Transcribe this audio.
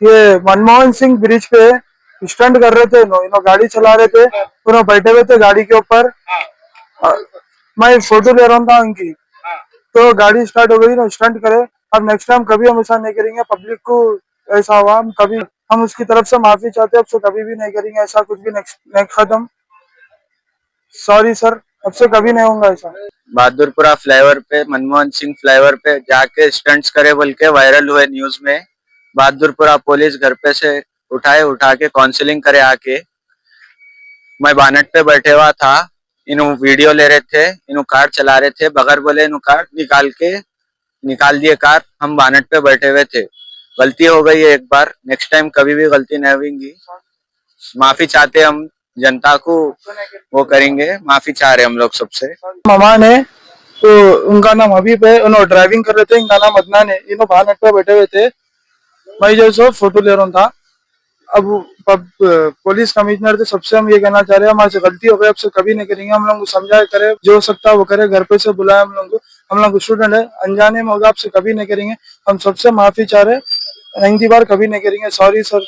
ये मनमोहन सिंह ब्रिज पे स्टंट कर रहे थे, इन्हों गाड़ी चला रहे थे, इन्हों बैठे हुए थे गाड़ी के ऊपर। मैं फोटो ले रहा था उनकी, तो गाड़ी स्टार्ट हो गई ना, स्टंट करे। अब नेक्स्ट टाइम कभी हम ऐसा नहीं करेंगे, पब्लिक को ऐसा हुआ हम कभी, हम उसकी तरफ से माफी चाहते हैं, अब से कभी भी नहीं करेंगे ऐसा कुछ भी। नेक्स्ट खत्म, सॉरी सर, अब से कभी नहीं होगा ऐसा। बहादुरपुरा फ्लाईओवर पे, मनमोहन सिंह फ्लाईओवर पे जाके स्टंट्स करे बोल के वायरल हुए न्यूज में। बहादुरपुरा पुलिस घर पे से उठा के काउंसलिंग करे आके। मैं बानट पे बैठे हुआ था, इन्हों वीडियो ले रहे थे, इन्हों कार चला रहे थे, बगैर बोले इन्हों कार निकाल दिए कार। हम बानट पे बैठे हुए थे। गलती हो गई है एक बार, नेक्स्ट टाइम कभी भी गलती नहीं होगी। माफी चाहते हम जनता को, वो करेंगे, माफी चाह रहे हम लोग सबसे। मेहमान है, तो उनका नाम हबीब है, उन्होंने ड्राइविंग कर रहे थे, इनका नाम अदनान है, इन्हों बाहर नेट पे बैठे हुए थे, मैं जो सो फोटो ले रहा था। अब पुलिस कमिश्नर से सबसे हम ये कहना चाह रहे हैं, हमारे से गलती हो गई, अब से कभी नहीं करेंगे। हम लोग को समझाए करे, जो हो सकता है वो करे, घर पे से बुलाए हम लोग को, हम लोग स्टूडेंट है, अनजाने में होगा, आपसे कभी नहीं करेंगे। हम सबसे माफी चाह रहे हैं, अगली बार कभी नहीं करेंगे, सॉरी सर।